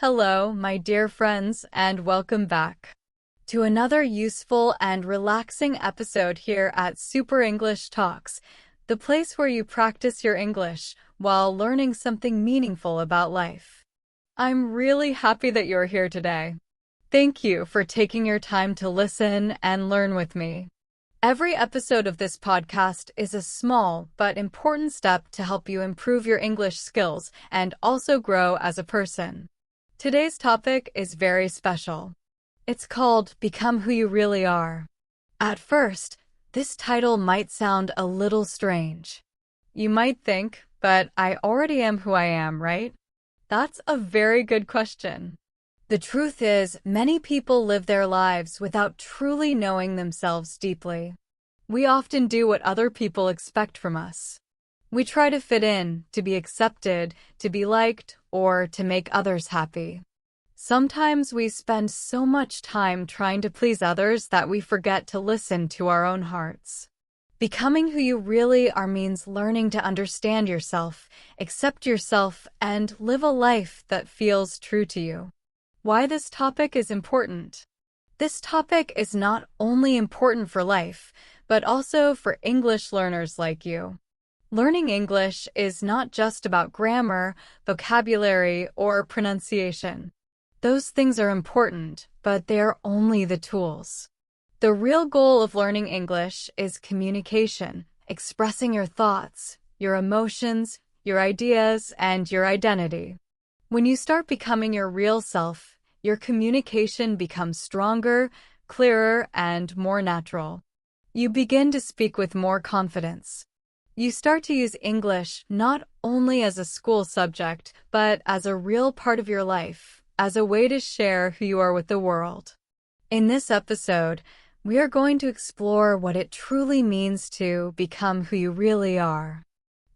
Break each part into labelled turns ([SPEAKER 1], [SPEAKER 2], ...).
[SPEAKER 1] Hello, my dear friends, and welcome back to another useful and relaxing episode here at Super English Talks, the place where you practice your English while learning something meaningful about life. I'm really happy that you're here today. Thank you for taking your time to listen and learn with me. Every episode of this podcast is a small but important step to help you improve your English skills and also grow as a person. Today's topic is very special. It's called Become Who You Really Are. At first, this title might sound a little strange. You might think, but I already am who I am, right? That's a very good question. The truth is, many people live their lives without truly knowing themselves deeply. We often do what other people expect from us. We try to fit in, to be accepted, to be liked, or to make others happy. Sometimes we spend so much time trying to please others that we forget to listen to our own hearts. Becoming who you really are means learning to understand yourself, accept yourself, and live a life that feels true to you. Why this topic is important? This topic is not only important for life, but also for English learners like you. Learning English is not just about grammar, vocabulary, or pronunciation. Those things are important, but they are only the tools. The real goal of learning English is communication, expressing your thoughts, your emotions, your ideas, and your identity. When you start becoming your real self, your communication becomes stronger, clearer, and more natural. You begin to speak with more confidence. You start to use English not only as a school subject, but as a real part of your life, as a way to share who you are with the world. In this episode, we are going to explore what it truly means to become who you really are.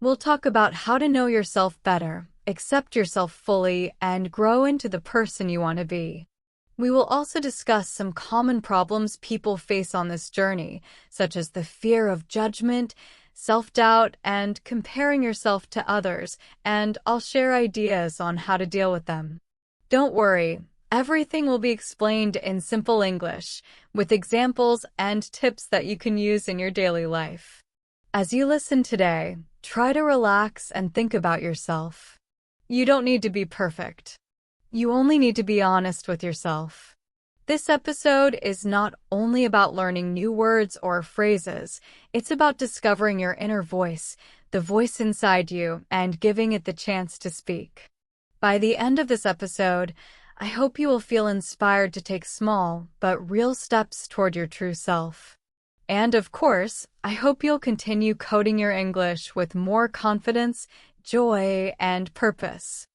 [SPEAKER 1] We'll talk about how to know yourself better, accept yourself fully, and grow into the person you want to be. We will also discuss some common problems people face on this journey, such as the fear of judgment, self-doubt, and comparing yourself to others, and I'll share ideas on how to deal with them. Don't worry, everything will be explained in simple English, with examples and tips that you can use in your daily life. As you listen today, try to relax and think about yourself. You don't need to be perfect. You only need to be honest with yourself. This episode is not only about learning new words or phrases, it's about discovering your inner voice, the voice inside you, and giving it the chance to speak. By the end of this episode, I hope you will feel inspired to take small but real steps toward your true self. And of course, I hope you'll continue coding your English with more confidence, joy, and purpose.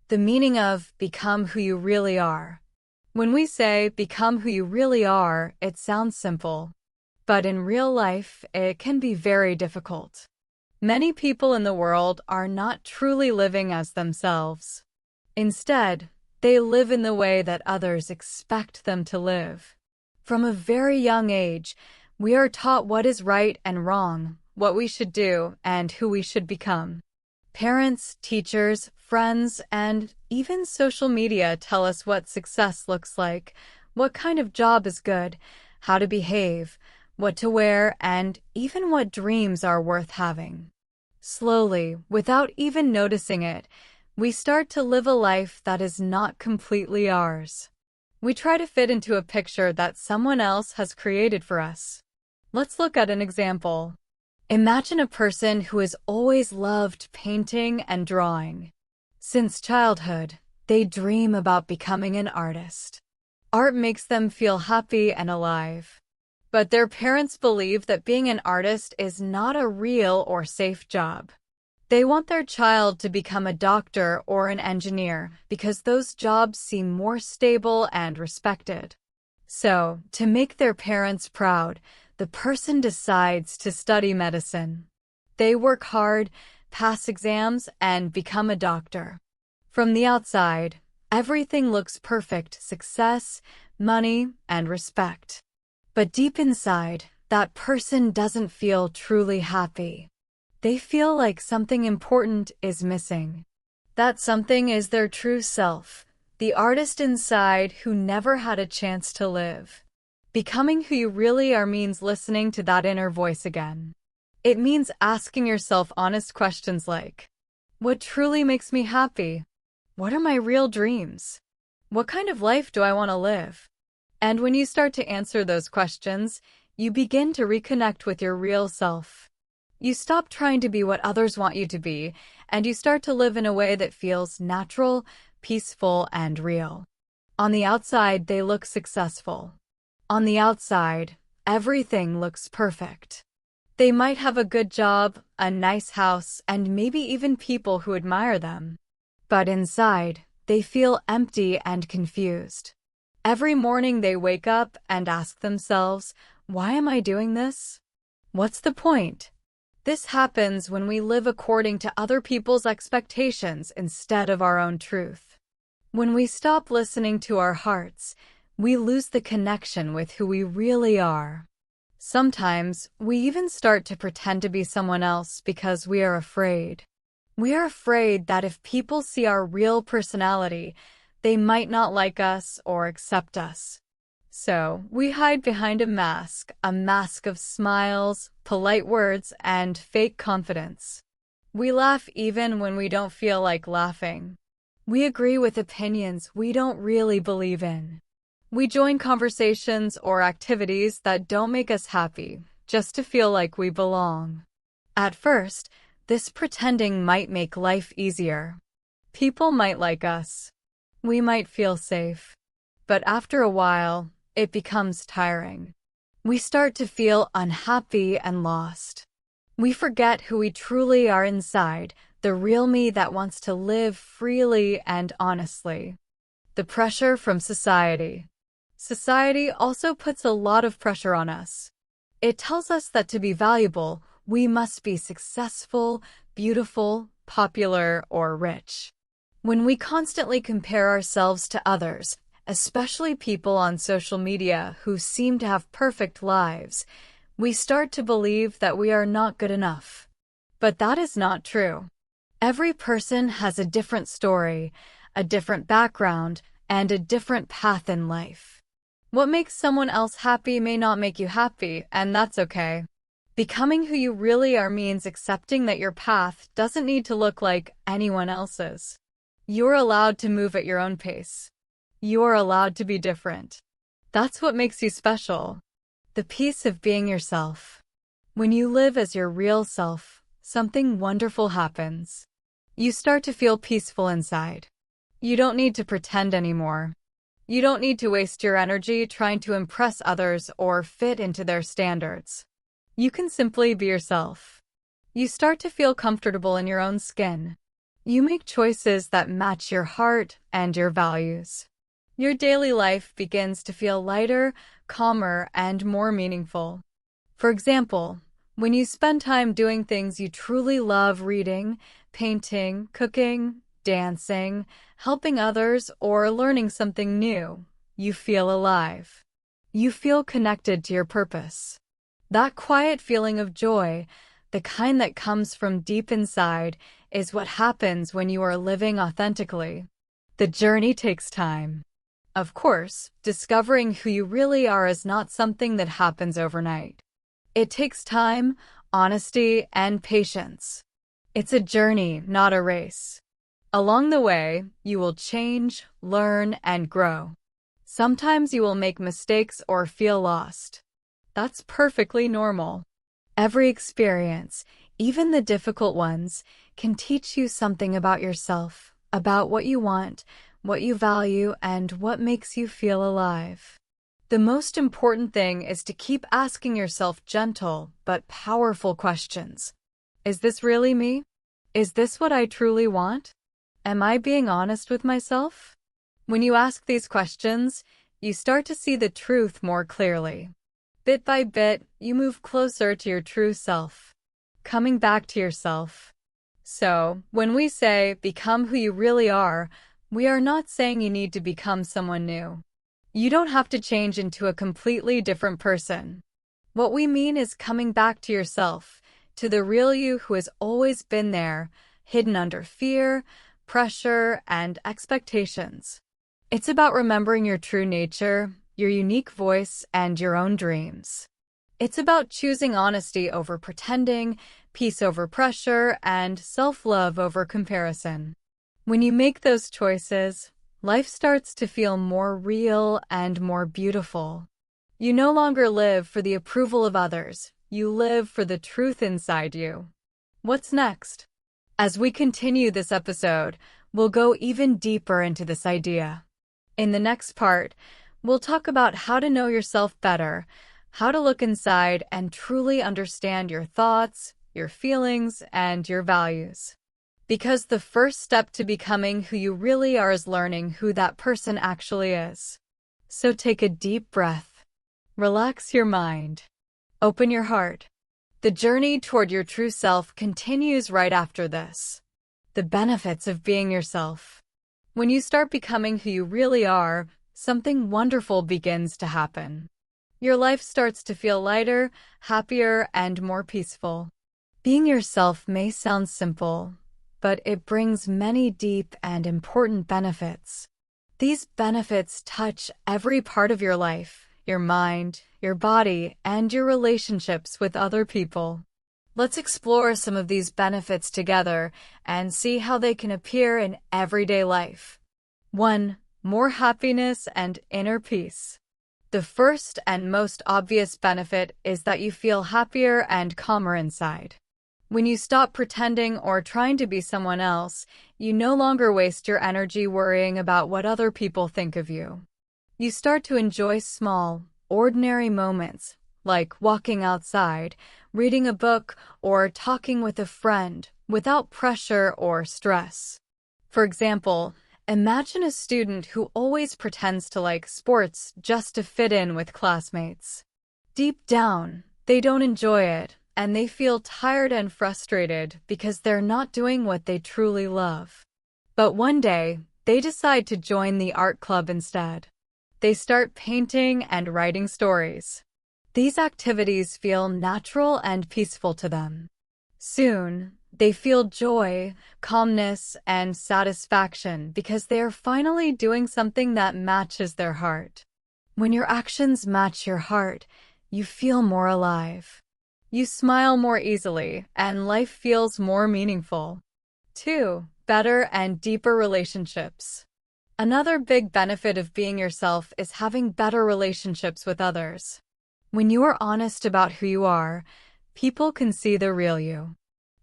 [SPEAKER 1] The meaning of become who you really are. When we say become who you really are, it sounds simple. But in real life, it can be very difficult. Many people in the world are not truly living as themselves. Instead, they live in the way that others expect them to live. From a very young age, we are taught what is right and wrong, what we should do, and who we should become. Parents, teachers, friends, and even social media tell us what success looks like, what kind of job is good, how to behave, what to wear, and even what dreams are worth having. Slowly, without even noticing it, we start to live a life that is not completely ours. We try to fit into a picture that someone else has created for us. Let's look at an example. Imagine a person who has always loved painting and drawing. Since childhood, they dream about becoming an artist. Art makes them feel happy and alive. But their parents believe that being an artist is not a real or safe job. They want their child to become a doctor or an engineer because those jobs seem more stable and respected. So, to make their parents proud, the person decides to study medicine. They work hard, pass exams, and become a doctor. From the outside, everything looks perfect: success, money, and respect. But deep inside, that person doesn't feel truly happy. They feel like something important is missing. That something is their true self, the artist inside who never had a chance to live. Becoming who you really are means listening to that inner voice again. It means asking yourself honest questions like, what truly makes me happy? What are my real dreams? What kind of life do I want to live? And when you start to answer those questions, you begin to reconnect with your real self. You stop trying to be what others want you to be, and you start to live in a way that feels natural, peaceful, and real. On the outside, they look successful. On the outside, everything looks perfect. They might have a good job, a nice house, and maybe even people who admire them. But inside, they feel empty and confused. Every morning they wake up and ask themselves, why am I doing this? What's the point? This happens when we live according to other people's expectations instead of our own truth. When we stop listening to our hearts, we lose the connection with who we really are. Sometimes, we even start to pretend to be someone else because we are afraid. We are afraid that if people see our real personality, they might not like us or accept us. So, we hide behind a mask of smiles, polite words, and fake confidence. We laugh even when we don't feel like laughing. We agree with opinions we don't really believe in. We join conversations or activities that don't make us happy, just to feel like we belong. At first, this pretending might make life easier. People might like us. We might feel safe. But after a while, it becomes tiring. We start to feel unhappy and lost. We forget who we truly are inside, the real me that wants to live freely and honestly. The pressure from society. Society also puts a lot of pressure on us. It tells us that to be valuable, we must be successful, beautiful, popular, or rich. When we constantly compare ourselves to others, especially people on social media who seem to have perfect lives, we start to believe that we are not good enough. But that is not true. Every person has a different story, a different background, and a different path in life. What makes someone else happy may not make you happy, and that's okay. Becoming who you really are means accepting that your path doesn't need to look like anyone else's. You're allowed to move at your own pace. You're allowed to be different. That's what makes you special. The peace of being yourself. When you live as your real self, something wonderful happens. You start to feel peaceful inside. You don't need to pretend anymore. You don't need to waste your energy trying to impress others or fit into their standards. You can simply be yourself. You start to feel comfortable in your own skin. You make choices that match your heart and your values. Your daily life begins to feel lighter, calmer, and more meaningful. For example, when you spend time doing things you truly love, reading, painting, cooking, dancing, helping others, or learning something new, you feel alive. You feel connected to your purpose. That quiet feeling of joy, the kind that comes from deep inside, is what happens when you are living authentically. The journey takes time. Of course, discovering who you really are is not something that happens overnight. It takes time, honesty, and patience. It's a journey, not a race. Along the way, you will change, learn, and grow. Sometimes you will make mistakes or feel lost. That's perfectly normal. Every experience, even the difficult ones, can teach you something about yourself, about what you want, what you value, and what makes you feel alive. The most important thing is to keep asking yourself gentle but powerful questions. Is this really me? Is this what I truly want? Am I being honest with myself? When you ask these questions, you start to see the truth more clearly. Bit by bit, you move closer to your true self, coming back to yourself. So, when we say, become who you really are, we are not saying you need to become someone new. You don't have to change into a completely different person. What we mean is coming back to yourself, to the real you who has always been there, hidden under fear, pressure, and expectations. It's about remembering your true nature, your unique voice, and your own dreams. It's about choosing honesty over pretending, peace over pressure, and self-love over comparison. When you make those choices, life starts to feel more real and more beautiful. You no longer live for the approval of others. You live for the truth inside you. What's next? As we continue this episode, we'll go even deeper into this idea. In the next part, we'll talk about how to know yourself better, how to look inside and truly understand your thoughts, your feelings, and your values. Because the first step to becoming who you really are is learning who that person actually is. So take a deep breath. Relax your mind. Open your heart. The journey toward your true self continues right after this. The benefits of being yourself. When you start becoming who you really are, something wonderful begins to happen. Your life starts to feel lighter, happier, and more peaceful. Being yourself may sound simple, but it brings many deep and important benefits. These benefits touch every part of your life, your mind, your body, and your relationships with other people. Let's explore some of these benefits together and see how they can appear in everyday life. 1. More happiness and inner peace. The first and most obvious benefit is that you feel happier and calmer inside. When you stop pretending or trying to be someone else, you no longer waste your energy worrying about what other people think of you. You start to enjoy small, ordinary moments, like walking outside, reading a book, or talking with a friend, without pressure or stress. For example, imagine a student who always pretends to like sports just to fit in with classmates. Deep down, they don't enjoy it, and they feel tired and frustrated because they're not doing what they truly love. But one day, they decide to join the art club instead. They start painting and writing stories. These activities feel natural and peaceful to them. Soon, they feel joy, calmness, and satisfaction because they are finally doing something that matches their heart. When your actions match your heart, you feel more alive. You smile more easily, and life feels more meaningful. 2. Better and deeper relationships. Another big benefit of being yourself is having better relationships with others. When you are honest about who you are, people can see the real you.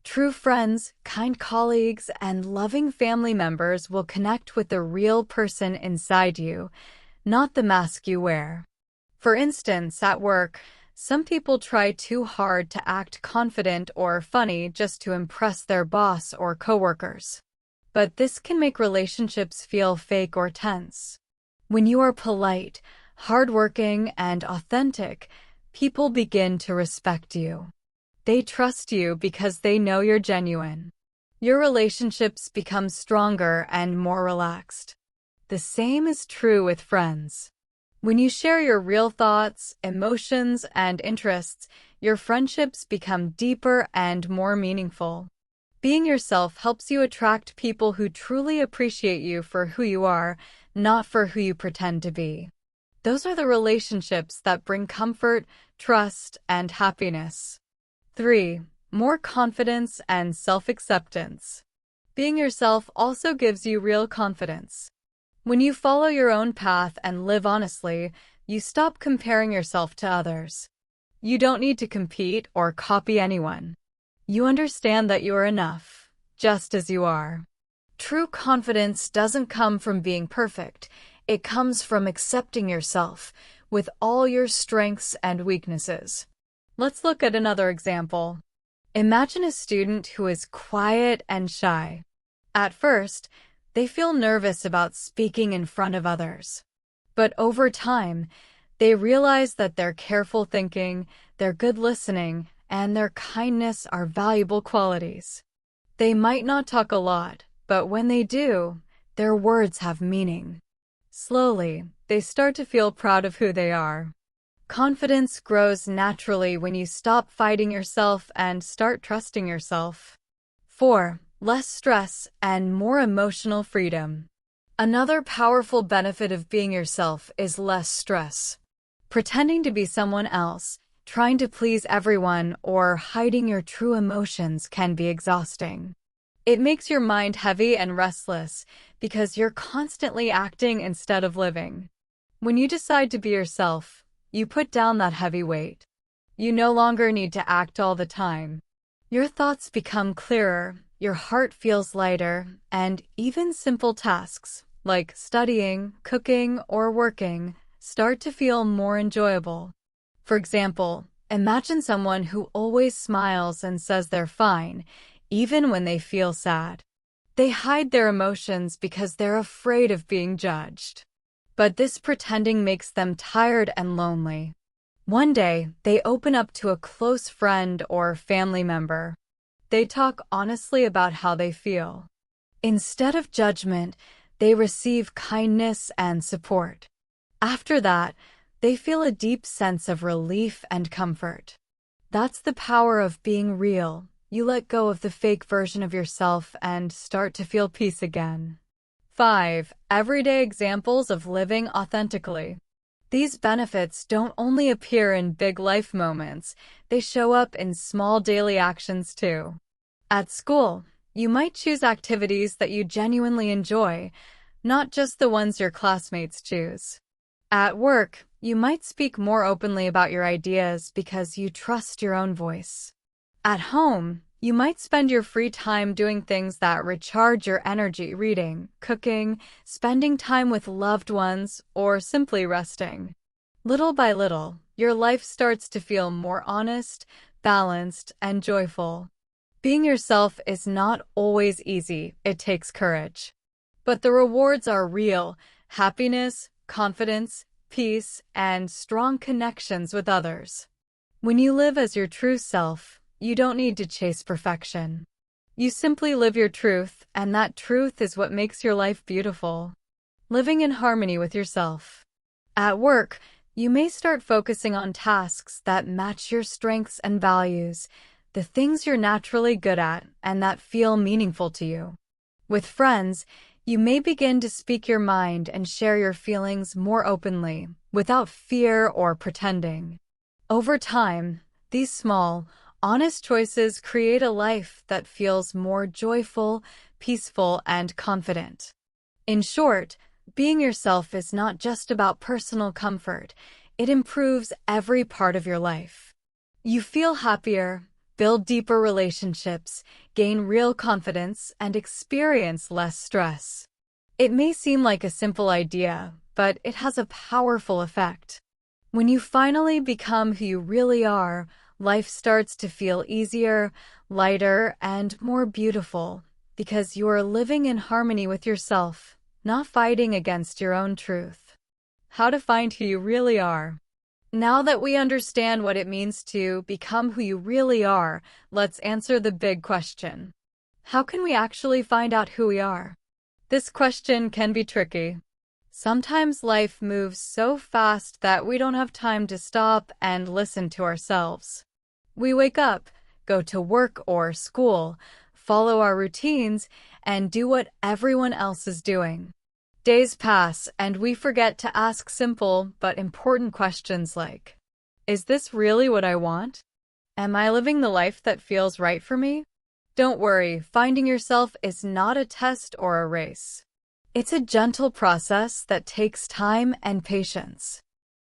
[SPEAKER 1] True friends, kind colleagues, and loving family members will connect with the real person inside you, not the mask you wear. For instance, at work, some people try too hard to act confident or funny just to impress their boss or coworkers. But this can make relationships feel fake or tense. When you are polite, hardworking, and authentic, people begin to respect you. They trust you because they know you're genuine. Your relationships become stronger and more relaxed. The same is true with friends. When you share your real thoughts, emotions, and interests, your friendships become deeper and more meaningful. Being yourself helps you attract people who truly appreciate you for who you are, not for who you pretend to be. Those are the relationships that bring comfort, trust, and happiness. 3. More confidence and self-acceptance. Being yourself also gives you real confidence. When you follow your own path and live honestly, you stop comparing yourself to others. You don't need to compete or copy anyone. You understand that you are enough, just as you are. True confidence doesn't come from being perfect. It comes from accepting yourself, with all your strengths and weaknesses. Let's look at another example. Imagine a student who is quiet and shy. At first, they feel nervous about speaking in front of others. But over time, they realize that their careful thinking, their good listening, and their kindness are valuable qualities. They might not talk a lot, but when they do, their words have meaning. Slowly, they start to feel proud of who they are. Confidence grows naturally when you stop fighting yourself and start trusting yourself. 4. Less stress and more emotional freedom. Another powerful benefit of being yourself is less stress. Pretending to be someone else, trying to please everyone, or hiding your true emotions can be exhausting. It makes your mind heavy and restless because you're constantly acting instead of living. When you decide to be yourself, you put down that heavy weight. You no longer need to act all the time. Your thoughts become clearer, your heart feels lighter, and even simple tasks, like studying, cooking, or working, start to feel more enjoyable. For example, imagine someone who always smiles and says they're fine, even when they feel sad. They hide their emotions because they're afraid of being judged. But this pretending makes them tired and lonely. One day, they open up to a close friend or family member. They talk honestly about how they feel. Instead of judgment, they receive kindness and support. After that, they feel a deep sense of relief and comfort. That's the power of being real. You let go of the fake version of yourself and start to feel peace again. 5. Everyday examples of living authentically. These benefits don't only appear in big life moments, they show up in small daily actions too. At school, you might choose activities that you genuinely enjoy, not just the ones your classmates choose. At work, you might speak more openly about your ideas because you trust your own voice. At home, you might spend your free time doing things that recharge your energy, reading, cooking, spending time with loved ones, or simply resting. Little by little, your life starts to feel more honest, balanced, and joyful. Being yourself is not always easy, it takes courage. But the rewards are real: happiness, confidence, peace, and strong connections with others. When you live as your true self, you don't need to chase perfection. You simply live your truth, and that truth is what makes your life beautiful. Living in harmony with yourself. At work, you may start focusing on tasks that match your strengths and values, the things you're naturally good at and that feel meaningful to you. With friends, you may begin to speak your mind and share your feelings more openly, without fear or pretending. Over time, these small, honest choices create a life that feels more joyful, peaceful, and confident. In short, being yourself is not just about personal comfort, it improves every part of your life. You feel happier, build deeper relationships, gain real confidence, and experience less stress. It may seem like a simple idea, but it has a powerful effect. When you finally become who you really are, life starts to feel easier, lighter, and more beautiful, because you are living in harmony with yourself, not fighting against your own truth. How to find who you really are. Now that we understand what it means to become who you really are, let's answer the big question. How can we actually find out who we are? This question can be tricky. Sometimes life moves so fast that we don't have time to stop and listen to ourselves. We wake up, go to work or school, follow our routines, and do what everyone else is doing. Days pass, and we forget to ask simple but important questions like, is this really what I want? Am I living the life that feels right for me? Don't worry, finding yourself is not a test or a race. It's a gentle process that takes time and patience.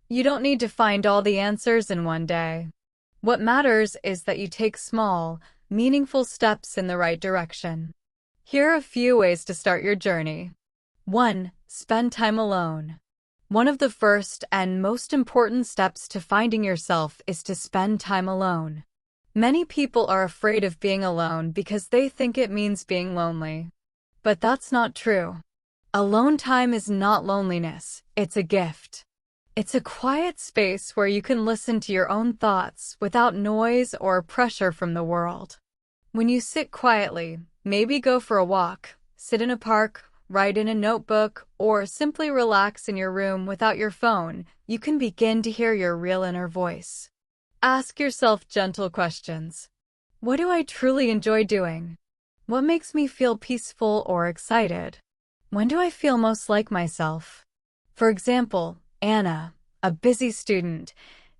[SPEAKER 1] You don't need to find all the answers in one day. What matters is that you take small, meaningful steps in the right direction. Here are a few ways to start your journey. 1. Spend time alone. One of the first and most important steps to finding yourself is to spend time alone. Many people are afraid of being alone because they think it means being lonely. But that's not true. Alone time is not loneliness, it's a gift. It's a quiet space where you can listen to your own thoughts without noise or pressure from the world. When you sit quietly, maybe go for a walk, sit in a park, write in a notebook, or simply relax in your room without your phone, you can begin to hear your real inner voice. Ask yourself gentle questions. What do I truly enjoy doing? What makes me feel peaceful or excited? When do I feel most like myself? For example, Anna, a busy student,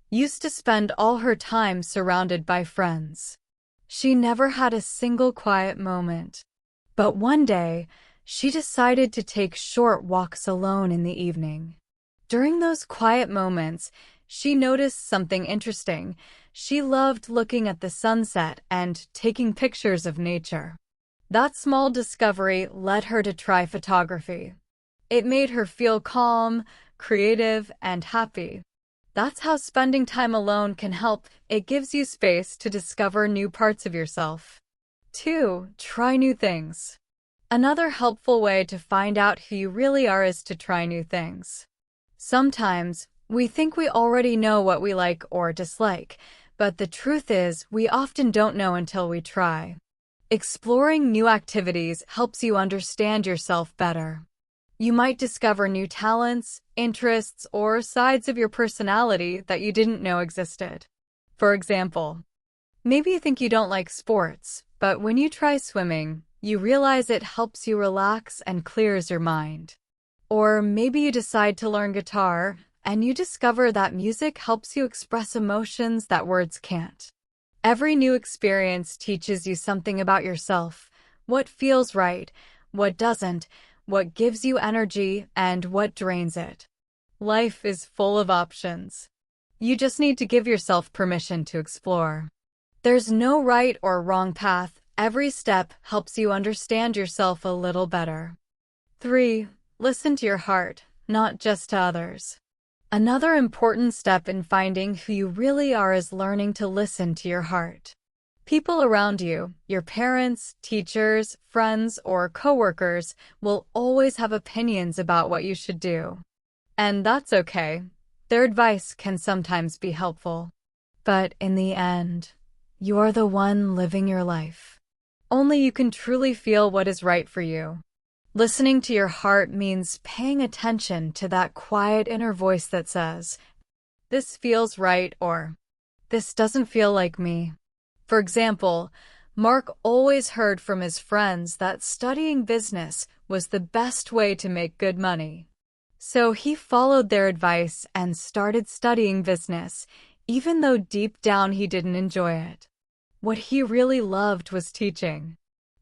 [SPEAKER 1] used to spend all her time surrounded by friends. She never had a single quiet moment. But one day, she decided to take short walks alone in the evening. During those quiet moments, she noticed something interesting. She loved looking at the sunset and taking pictures of nature. That small discovery led her to try photography. It made her feel calm, creative, and happy. That's how spending time alone can help. It gives you space to discover new parts of yourself. 2. Try new things. Another helpful way to find out who you really are is to try new things. Sometimes, we think we already know what we like or dislike, but the truth is, we often don't know until we try. Exploring new activities helps you understand yourself better. You might discover new talents, interests, or sides of your personality that you didn't know existed. For example, maybe you think you don't like sports, but when you try swimming, you realize it helps you relax and clears your mind. Or maybe you decide to learn guitar, and you discover that music helps you express emotions that words can't. Every new experience teaches you something about yourself, what feels right, what doesn't, what gives you energy, and what drains it. Life is full of options. You just need to give yourself permission to explore. There's no right or wrong path. Every step helps you understand yourself a little better. 3. Listen to your heart, not just to others. Another important step in finding who you really are is learning to listen to your heart. People around you, your parents, teachers, friends, or coworkers, will always have opinions about what you should do. And that's okay. Their advice can sometimes be helpful. But in the end, you're the one living your life. Only you can truly feel what is right for you. Listening to your heart means paying attention to that quiet inner voice that says, "This feels right," or "This doesn't feel like me." For example, Mark always heard from his friends that studying business was the best way to make good money. So he followed their advice and started studying business, even though deep down he didn't enjoy it. What he really loved was teaching.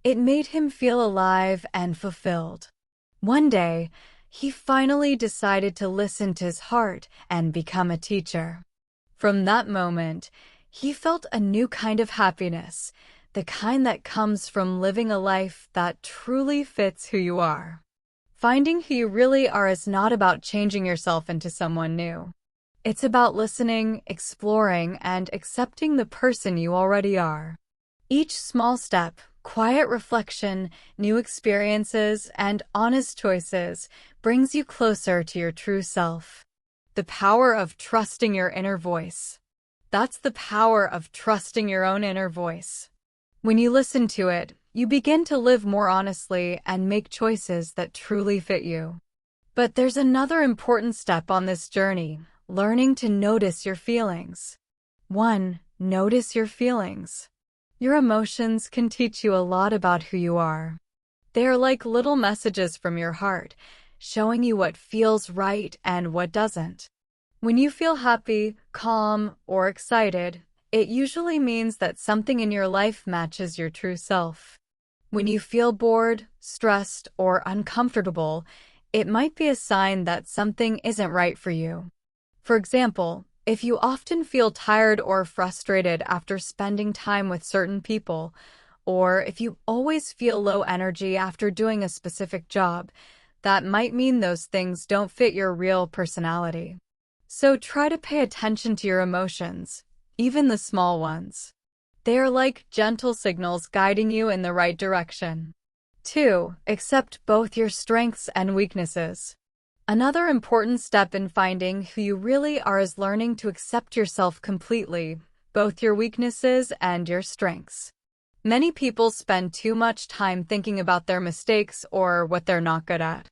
[SPEAKER 1] It made him feel alive and fulfilled. One day, he finally decided to listen to his heart and become a teacher. From that moment, he felt a new kind of happiness, the kind that comes from living a life that truly fits who you are. Finding who you really are is not about changing yourself into someone new. It's about listening, exploring, and accepting the person you already are. Each small step, quiet reflection, new experiences, and honest choices brings you closer to your true self. The power of trusting your inner voice. That's the power of trusting your own inner voice. When you listen to it, you begin to live more honestly and make choices that truly fit you. But there's another important step on this journey, learning to notice your feelings. 1. Notice your feelings. Your emotions can teach you a lot about who you are. They are like little messages from your heart, showing you what feels right and what doesn't. When you feel happy, calm, or excited, it usually means that something in your life matches your true self. When you feel bored, stressed, or uncomfortable, it might be a sign that something isn't right for you. For example, if you often feel tired or frustrated after spending time with certain people, or if you always feel low energy after doing a specific job, that might mean those things don't fit your real personality. So try to pay attention to your emotions, even the small ones. They are like gentle signals guiding you in the right direction. 2. Accept both your strengths and weaknesses. Another important step in finding who you really are is learning to accept yourself completely, both your weaknesses and your strengths. Many people spend too much time thinking about their mistakes or what they're not good at.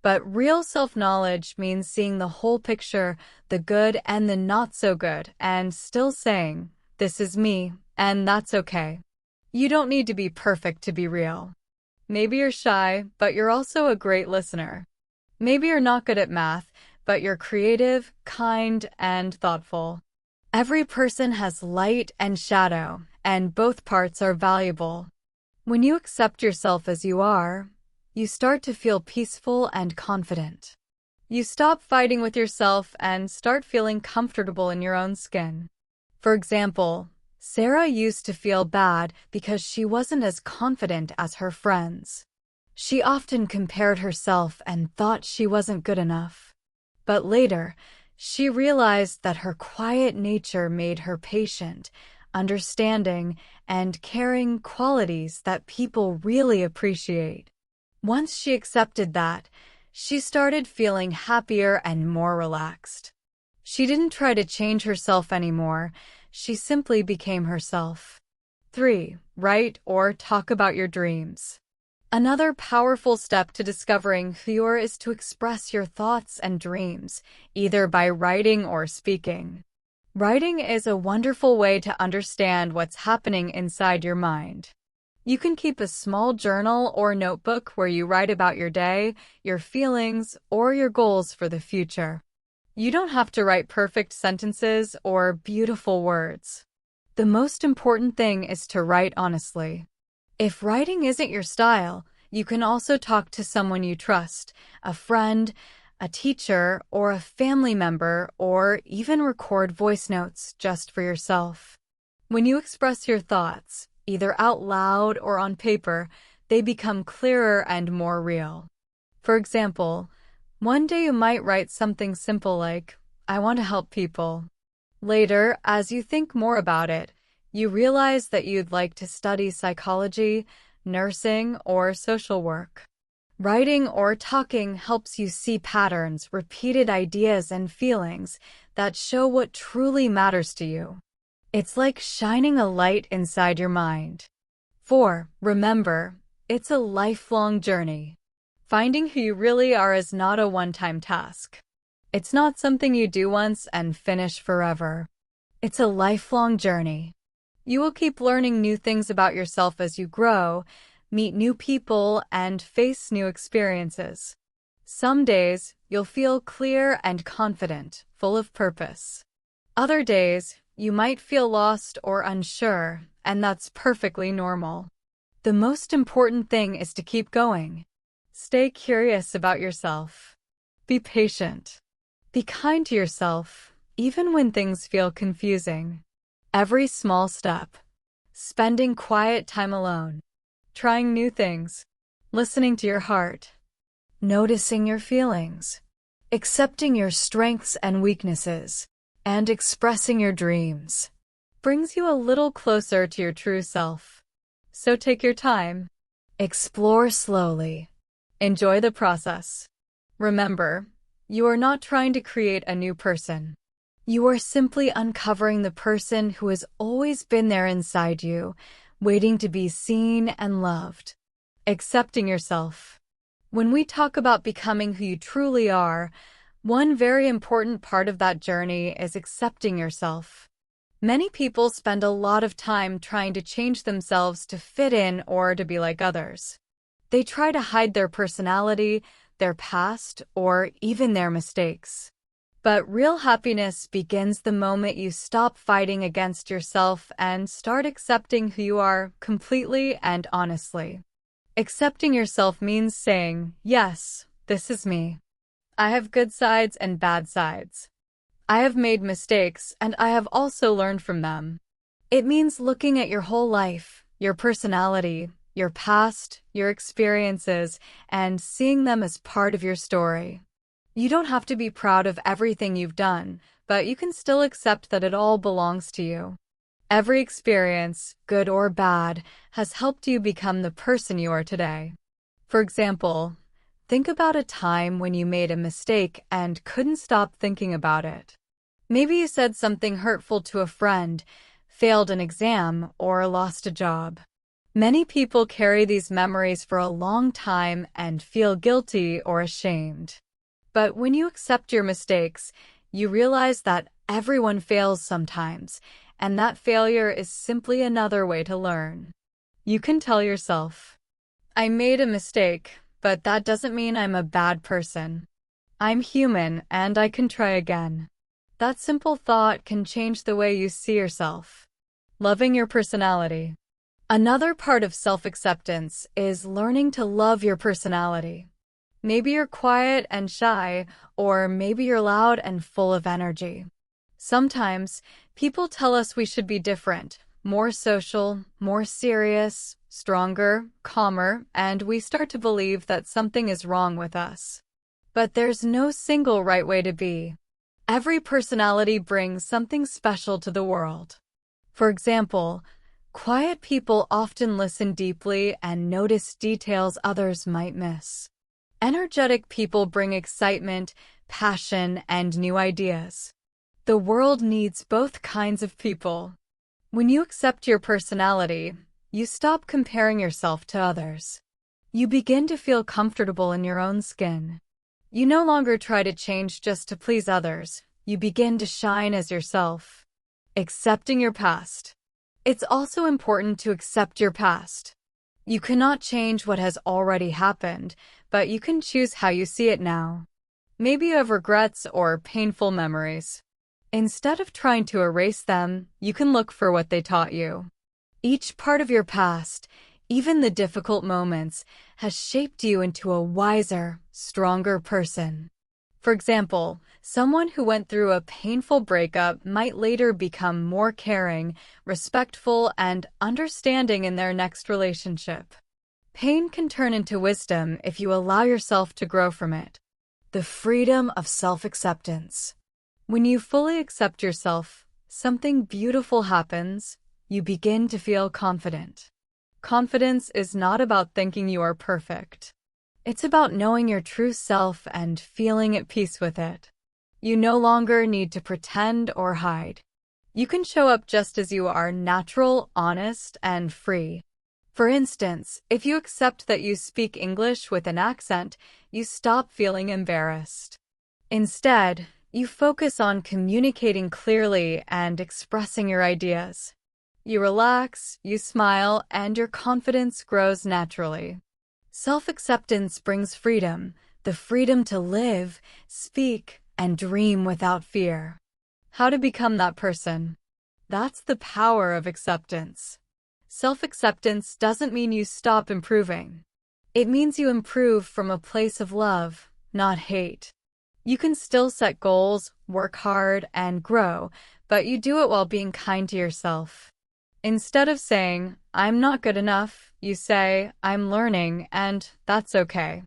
[SPEAKER 1] But real self-knowledge means seeing the whole picture, the good and the not so good, and still saying, "This is me, and that's okay." You don't need to be perfect to be real. Maybe you're shy, but you're also a great listener. Maybe you're not good at math, but you're creative, kind, and thoughtful. Every person has light and shadow, and both parts are valuable. When you accept yourself as you are, you start to feel peaceful and confident. You stop fighting with yourself and start feeling comfortable in your own skin. For example, Sarah used to feel bad because she wasn't as confident as her friends. She often compared herself and thought she wasn't good enough. But later, she realized that her quiet nature made her patient, understanding, and caring qualities that people really appreciate. Once she accepted that, she started feeling happier and more relaxed. She didn't try to change herself anymore, she simply became herself. 3. Write or talk about your dreams. Another powerful step to discovering who you are is to express your thoughts and dreams, either by writing or speaking. Writing is a wonderful way to understand what's happening inside your mind. You can keep a small journal or notebook where you write about your day, your feelings, or your goals for the future. You don't have to write perfect sentences or beautiful words. The most important thing is to write honestly. If writing isn't your style, you can also talk to someone you trust, a friend, a teacher, or a family member, or even record voice notes just for yourself. When you express your thoughts, either out loud or on paper, they become clearer and more real. For example, one day you might write something simple like, "I want to help people." Later, as you think more about it, you realize that you'd like to study psychology, nursing, or social work. Writing or talking helps you see patterns, repeated ideas, and feelings that show what truly matters to you. It's like shining a light inside your mind. 4. Remember, it's a lifelong journey. Finding who you really are is not a one-time task. It's not something you do once and finish forever. It's a lifelong journey. You will keep learning new things about yourself as you grow, meet new people, and face new experiences. Some days, you'll feel clear and confident, full of purpose. Other days, you might feel lost or unsure, and that's perfectly normal. The most important thing is to keep going. Stay curious about yourself. Be patient. Be kind to yourself, even when things feel confusing. Every small step, spending quiet time alone, trying new things, listening to your heart, noticing your feelings, accepting your strengths and weaknesses, and expressing your dreams, brings you a little closer to your true self. So take your time. Explore slowly. Enjoy the process. Remember, you are not trying to create a new person. You are simply uncovering the person who has always been there inside you, waiting to be seen and loved. Accepting yourself. When we talk about becoming who you truly are, one very important part of that journey is accepting yourself. Many people spend a lot of time trying to change themselves to fit in or to be like others. They try to hide their personality, their past, or even their mistakes. But real happiness begins the moment you stop fighting against yourself and start accepting who you are completely and honestly. Accepting yourself means saying, "Yes, this is me. I have good sides and bad sides. I have made mistakes and I have also learned from them." It means looking at your whole life, your personality, your past, your experiences, and seeing them as part of your story. You don't have to be proud of everything you've done, but you can still accept that it all belongs to you. Every experience, good or bad, has helped you become the person you are today. For example, think about a time when you made a mistake and couldn't stop thinking about it. Maybe you said something hurtful to a friend, failed an exam, or lost a job. Many people carry these memories for a long time and feel guilty or ashamed. But when you accept your mistakes, you realize that everyone fails sometimes, and that failure is simply another way to learn. You can tell yourself, I made a mistake, but that doesn't mean I'm a bad person. I'm human and I can try again. That simple thought can change the way you see yourself. Loving your personality. Another part of self-acceptance is learning to love your personality. Maybe you're quiet and shy, or maybe you're loud and full of energy. Sometimes, people tell us we should be different, more social, more serious, stronger, calmer, and we start to believe that something is wrong with us. But there's no single right way to be. Every personality brings something special to the world. For example, quiet people often listen deeply and notice details others might miss. Energetic people bring excitement, passion, and new ideas. The world needs both kinds of people. When you accept your personality, you stop comparing yourself to others. You begin to feel comfortable in your own skin. You no longer try to change just to please others. You begin to shine as yourself. Accepting your past. It's also important to accept your past. You cannot change what has already happened, but you can choose how you see it now. Maybe you have regrets or painful memories. Instead of trying to erase them, you can look for what they taught you. Each part of your past, even the difficult moments, has shaped you into a wiser, stronger person. For example, someone who went through a painful breakup might later become more caring, respectful, and understanding in their next relationship. Pain can turn into wisdom if you allow yourself to grow from it. The freedom of self-acceptance. When you fully accept yourself, something beautiful happens. You begin to feel confident. Confidence is not about thinking you are perfect. It's about knowing your true self and feeling at peace with it. You no longer need to pretend or hide. You can show up just as you are, natural, honest, and free. For instance, if you accept that you speak English with an accent, you stop feeling embarrassed. Instead, you focus on communicating clearly and expressing your ideas. You relax, you smile, and your confidence grows naturally. Self-acceptance brings freedom, the freedom to live, speak, and dream without fear. How to become that person? That's the power of acceptance. Self-acceptance doesn't mean you stop improving. It means you improve from a place of love, not hate. You can still set goals, work hard, and grow, but you do it while being kind to yourself. Instead of saying, "I'm not good enough," you say, "I'm learning, and that's okay."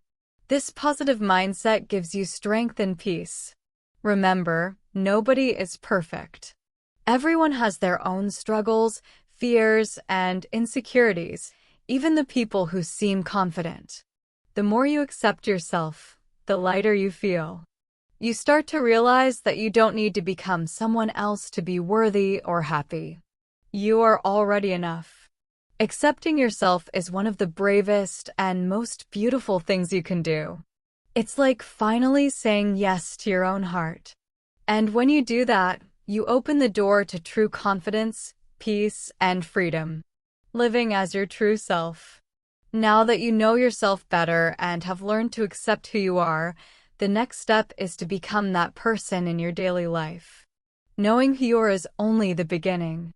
[SPEAKER 1] This positive mindset gives you strength and peace. Remember, nobody is perfect. Everyone has their own struggles, fears, and insecurities, even the people who seem confident. The more you accept yourself, the lighter you feel. You start to realize that you don't need to become someone else to be worthy or happy. You are already enough. Accepting yourself is one of the bravest and most beautiful things you can do. It's like finally saying yes to your own heart. And when you do that, you open the door to true confidence, peace, and freedom. Living as your true self. Now that you know yourself better and have learned to accept who you are, the next step is to become that person in your daily life. Knowing who you are is only the beginning.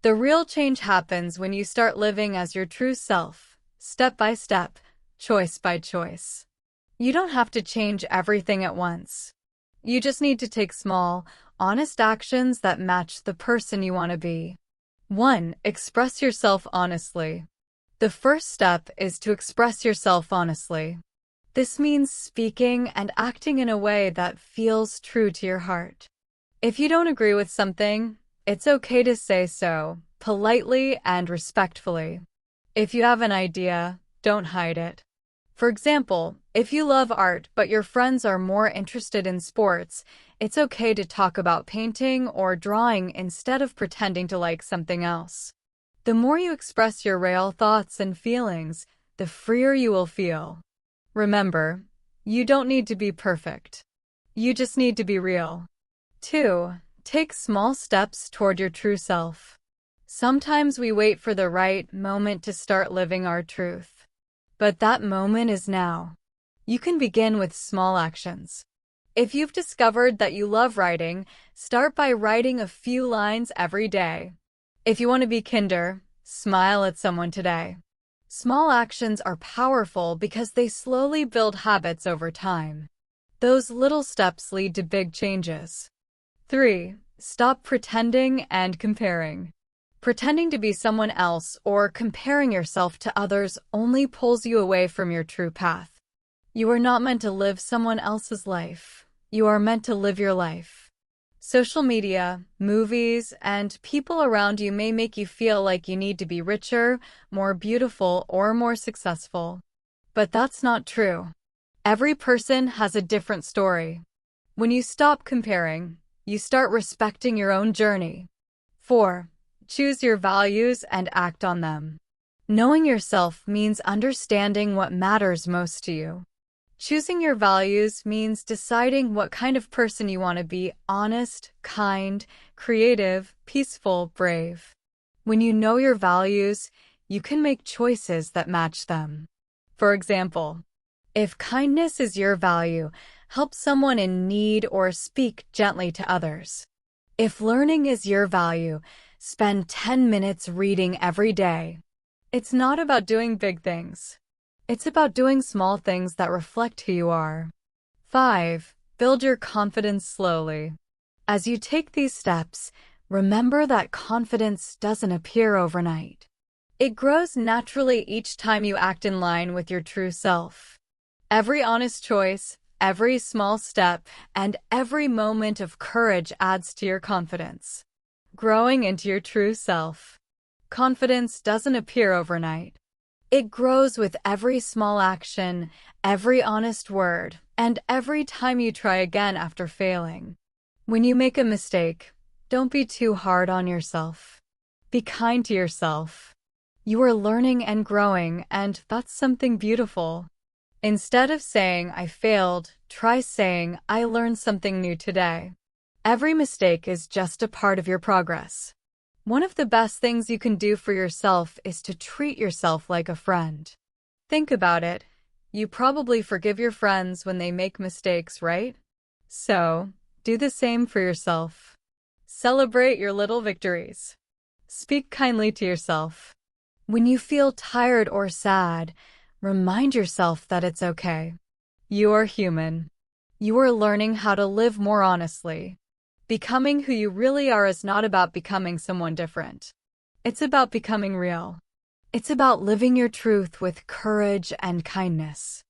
[SPEAKER 1] The real change happens when you start living as your true self, step by step, choice by choice. You don't have to change everything at once. You just need to take small, honest actions that match the person you want to be. 1. Express yourself honestly. The first step is to express yourself honestly. This means speaking and acting in a way that feels true to your heart. If you don't agree with something, it's okay to say so, politely and respectfully. If you have an idea, don't hide it. For example, if you love art but your friends are more interested in sports, it's okay to talk about painting or drawing instead of pretending to like something else. The more you express your real thoughts and feelings, the freer you will feel. Remember, you don't need to be perfect. You just need to be real. 2. Take small steps toward your true self. Sometimes we wait for the right moment to start living our truth. But that moment is now. You can begin with small actions. If you've discovered that you love writing, start by writing a few lines every day. If you want to be kinder, smile at someone today. Small actions are powerful because they slowly build habits over time. Those little steps lead to big changes. 3. Stop pretending and comparing. Pretending to be someone else or comparing yourself to others only pulls you away from your true path. You are not meant to live someone else's life. You are meant to live your life. Social media, movies, and people around you may make you feel like you need to be richer, more beautiful, or more successful. But that's not true. Every person has a different story. When you stop comparing, you start respecting your own journey. 4. Choose your values and act on them. Knowing yourself means understanding what matters most to you. Choosing your values means deciding what kind of person you want to be: honest, kind, creative, peaceful, brave. When you know your values, you can make choices that match them. For example, if kindness is your value, help someone in need or speak gently to others. If learning is your value, spend 10 minutes reading every day. It's not about doing big things. It's about doing small things that reflect who you are. 5. Build your confidence slowly. As you take these steps, remember that confidence doesn't appear overnight. It grows naturally each time you act in line with your true self. Every honest choice, every small step, and every moment of courage adds to your confidence. Growing into your true self. Confidence doesn't appear overnight. It grows with every small action, every honest word, and every time you try again after failing. When you make a mistake, don't be too hard on yourself. Be kind to yourself. You are learning and growing, and that's something beautiful. Instead of saying, "I failed," try saying, "I learned something new today." Every mistake is just a part of your progress. One of the best things you can do for yourself is to treat yourself like a friend. Think about it. You probably forgive your friends when they make mistakes, right? So, do the same for yourself. Celebrate your little victories. Speak kindly to yourself. When you feel tired or sad, remind yourself that it's okay. You are human. You are learning how to live more honestly. Becoming who you really are is not about becoming someone different. It's about becoming real. It's about living your truth with courage and kindness.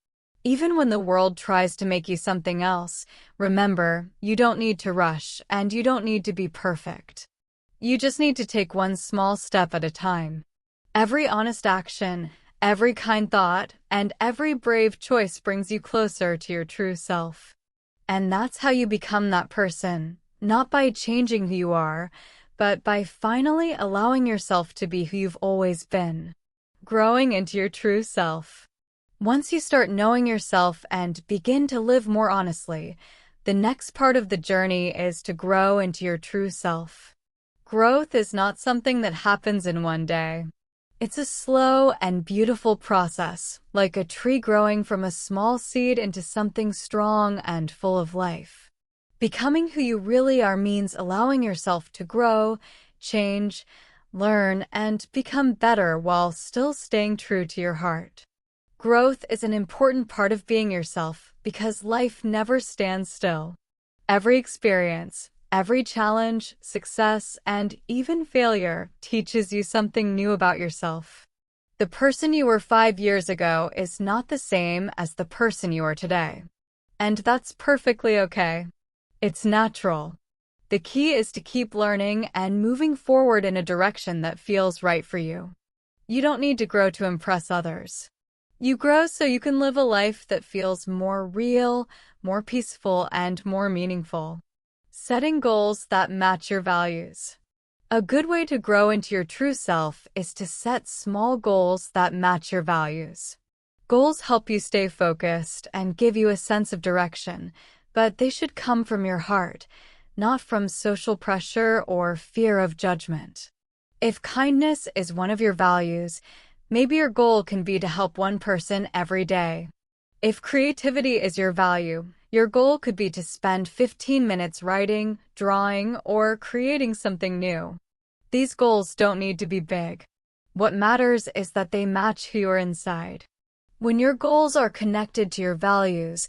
[SPEAKER 1] Even when the world tries to make you something else, remember, you don't need to rush and you don't need to be perfect. You just need to take one small step at a time. Every honest action, every kind thought, and every brave choice brings you closer to your true self. And that's how you become that person. Not by changing who you are, but by finally allowing yourself to be who you've always been. Growing into your true self. Once you start knowing yourself and begin to live more honestly, the next part of the journey is to grow into your true self. Growth is not something that happens in one day. It's a slow and beautiful process, like a tree growing from a small seed into something strong and full of life. Becoming who you really are means allowing yourself to grow, change, learn, and become better while still staying true to your heart. Growth is an important part of being yourself because life never stands still. Every experience, every challenge, success, and even failure teaches you something new about yourself. The person you were 5 years ago is not the same as the person you are today. And that's perfectly okay. It's natural. The key is to keep learning and moving forward in a direction that feels right for you. You don't need to grow to impress others. You grow so you can live a life that feels more real, more peaceful, and more meaningful. Setting goals that match your values. A good way to grow into your true self is to set small goals that match your values. Goals help you stay focused and give you a sense of direction, but they should come from your heart, not from social pressure or fear of judgment. If kindness is one of your values, Maybe your goal can be to help one person every day. If creativity is your value, your goal could be to spend 15 minutes writing, drawing, or creating something new. These goals don't need to be big. What matters is that they match who you are inside. When your goals are connected to your values,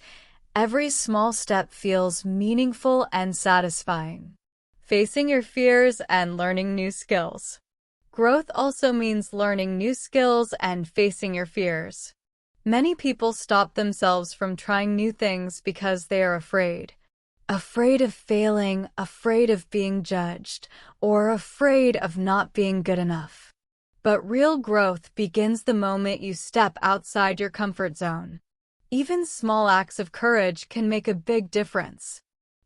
[SPEAKER 1] every small step feels meaningful and satisfying. Facing your fears and learning new skills. Growth also means learning new skills and facing your fears. Many people stop themselves from trying new things because they are afraid. Afraid of failing, afraid of being judged, or afraid of not being good enough. But real growth begins the moment you step outside your comfort zone. Even small acts of courage can make a big difference.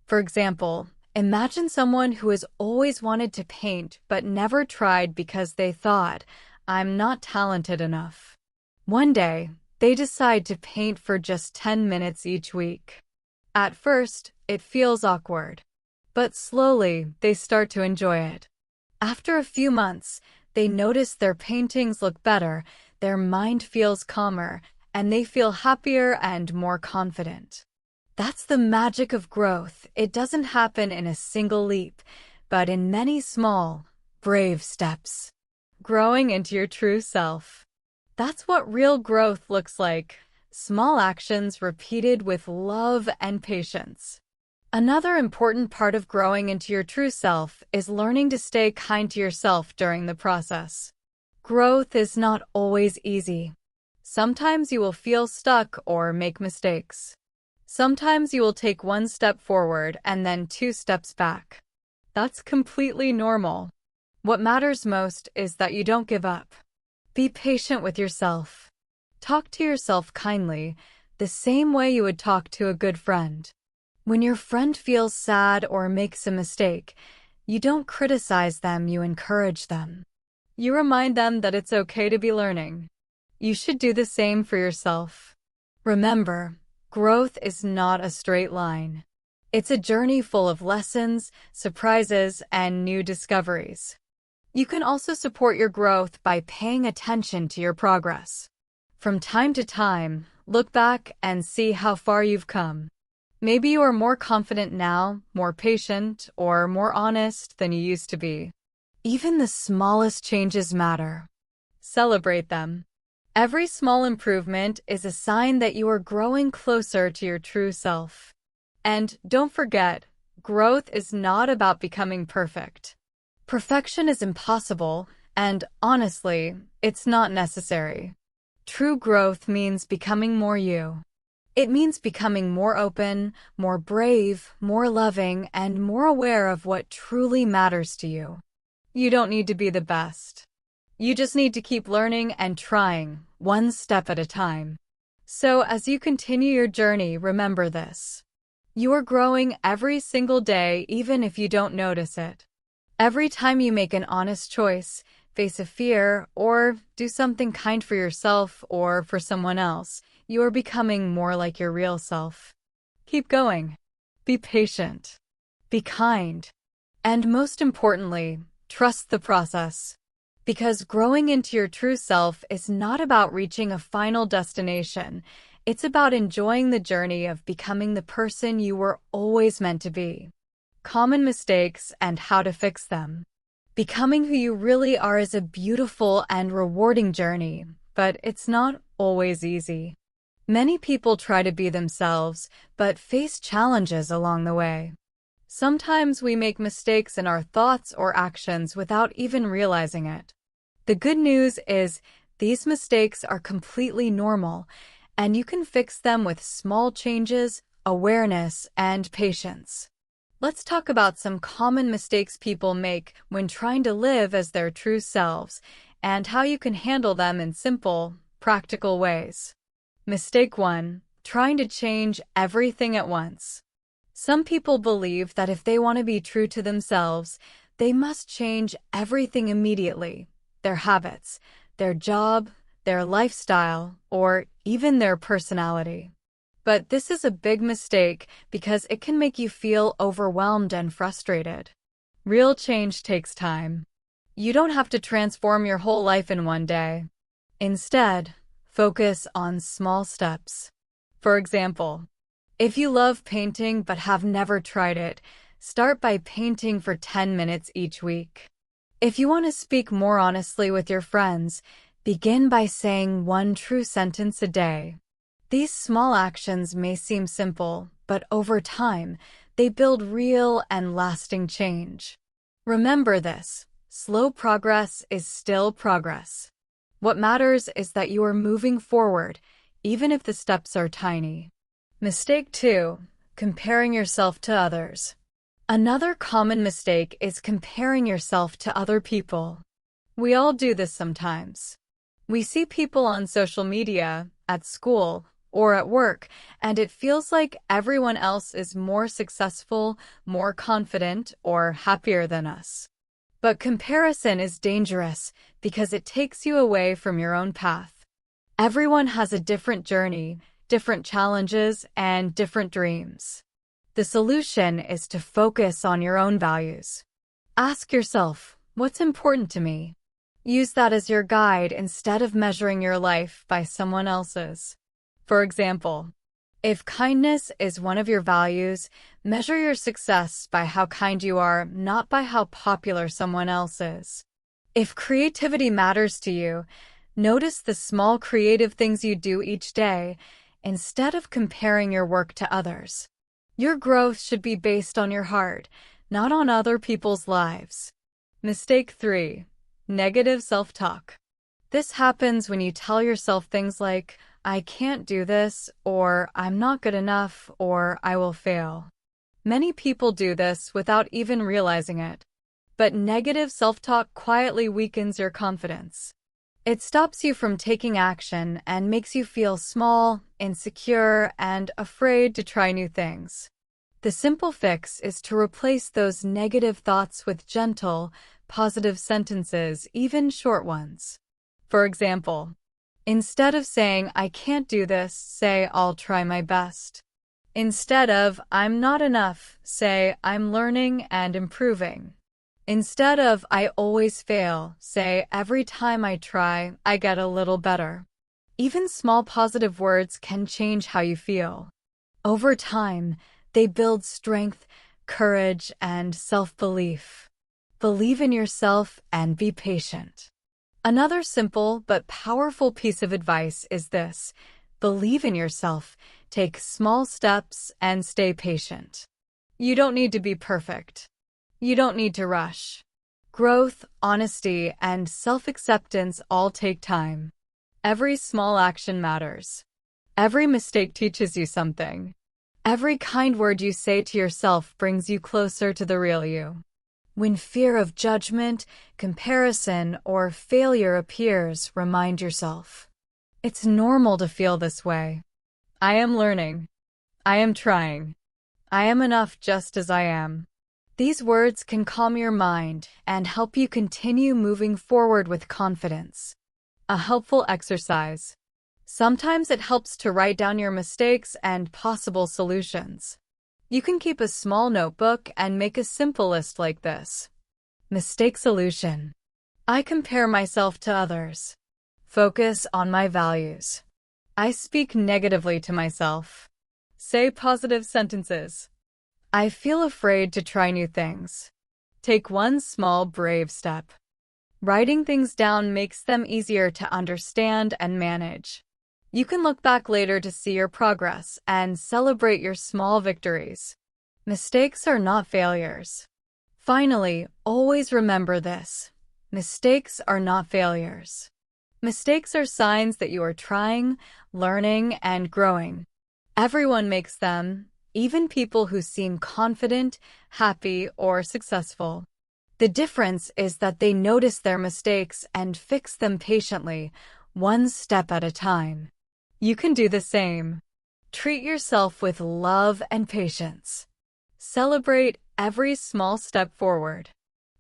[SPEAKER 1] For example, imagine someone who has always wanted to paint but never tried because they thought, "I'm not talented enough." One day, they decide to paint for just 10 minutes each week. At first, it feels awkward, but slowly they start to enjoy it. After a few months, they notice their paintings look better, their mind feels calmer, and they feel happier and more confident. That's the magic of growth. It doesn't happen in a single leap, but in many small, brave steps. Growing into your true self. That's what real growth looks like. Small actions repeated with love and patience. Another important part of growing into your true self is learning to stay kind to yourself during the process. Growth is not always easy. Sometimes you will feel stuck or make mistakes. Sometimes you will take one step forward and then 2 steps back. That's completely normal. What matters most is that you don't give up. Be patient with yourself. Talk to yourself kindly, the same way you would talk to a good friend. When your friend feels sad or makes a mistake, you don't criticize them, you encourage them. You remind them that it's okay to be learning. You should do the same for yourself. Remember, growth is not a straight line. It's a journey full of lessons, surprises, and new discoveries. You can also support your growth by paying attention to your progress. From time to time, look back and see how far you've come. Maybe you are more confident now, more patient, or more honest than you used to be. Even the smallest changes matter. Celebrate them. Every small improvement is a sign that you are growing closer to your true self. And don't forget, growth is not about becoming perfect. Perfection is impossible, and honestly, it's not necessary. True growth means becoming more you. It means becoming more open, more brave, more loving, and more aware of what truly matters to you. You don't need to be the best. You just need to keep learning and trying, one step at a time. So as you continue your journey, remember this. You are growing every single day, even if you don't notice it. Every time you make an honest choice, face a fear, or do something kind for yourself or for someone else, you are becoming more like your real self. Keep going. Be patient. Be kind. And most importantly, trust the process. Because growing into your true self is not about reaching a final destination. It's about enjoying the journey of becoming the person you were always meant to be. Common mistakes and how to fix them. Becoming who you really are is a beautiful and rewarding journey, but it's not always easy. Many people try to be themselves, but face challenges along the way. Sometimes we make mistakes in our thoughts or actions without even realizing it. The good news is these mistakes are completely normal, and you can fix them with small changes, awareness, and patience. Let's talk about some common mistakes people make when trying to live as their true selves, and how you can handle them in simple, practical ways. Mistake 1. Trying to change everything at once. Some people believe that if they want to be true to themselves, they must change everything immediately. Their habits, their job, their lifestyle, or even their personality. But this is a big mistake because it can make you feel overwhelmed and frustrated. Real change takes time. You don't have to transform your whole life in one day. Instead, focus on small steps. For example, if you love painting but have never tried it, start by painting for 10 minutes each week. If you want to speak more honestly with your friends, begin by saying one true sentence a day. These small actions may seem simple, but over time, they build real and lasting change. Remember this: slow progress is still progress. What matters is that you are moving forward, even if the steps are tiny. Mistake 2. Comparing yourself to others. Another common mistake is comparing yourself to other people. We all do this sometimes. We see people on social media, at school, or at work, and it feels like everyone else is more successful, more confident, or happier than us. But comparison is dangerous because it takes you away from your own path. Everyone has a different journey, different challenges, and different dreams. The solution is to focus on your own values. Ask yourself, what's important to me? Use that as your guide instead of measuring your life by someone else's. For example, if kindness is one of your values, measure your success by how kind you are, not by how popular someone else is. If creativity matters to you, notice the small creative things you do each day instead of comparing your work to others. Your growth should be based on your heart, not on other people's lives. Mistake 3. Negative self-talk. This happens when you tell yourself things like, I can't do this, or I'm not good enough, or I will fail. Many people do this without even realizing it. But negative self-talk quietly weakens your confidence. It stops you from taking action and makes you feel small, insecure, and afraid to try new things. The simple fix is to replace those negative thoughts with gentle, positive sentences, even short ones. For example, instead of saying, I can't do this, say, I'll try my best. Instead of, I'm not enough, say, I'm learning and improving. Instead of, I always fail, say, every time I try, I get a little better. Even small positive words can change how you feel. Over time, they build strength, courage, and self-belief. Believe in yourself and be patient. Another simple but powerful piece of advice is this: believe in yourself, take small steps, and stay patient. You don't need to be perfect. You don't need to rush. Growth, honesty, and self-acceptance all take time. Every small action matters. Every mistake teaches you something. Every kind word you say to yourself brings you closer to the real you. When fear of judgment, comparison, or failure appears, remind yourself, it's normal to feel this way. I am learning. I am trying. I am enough just as I am. These words can calm your mind and help you continue moving forward with confidence. A helpful exercise. Sometimes it helps to write down your mistakes and possible solutions. You can keep a small notebook and make a simple list like this. Mistake solution. I compare myself to others. Focus on my values. I speak negatively to myself. Say positive sentences. I feel afraid to try new things. Take one small, brave step. Writing things down makes them easier to understand and manage. You can look back later to see your progress and celebrate your small victories. Mistakes are not failures. Finally, always remember this: mistakes are not failures. Mistakes are signs that you are trying, learning, and growing. Everyone makes them, even people who seem confident, happy, or successful. The difference is that they notice their mistakes and fix them patiently, one step at a time. You can do the same. Treat yourself with love and patience. Celebrate every small step forward.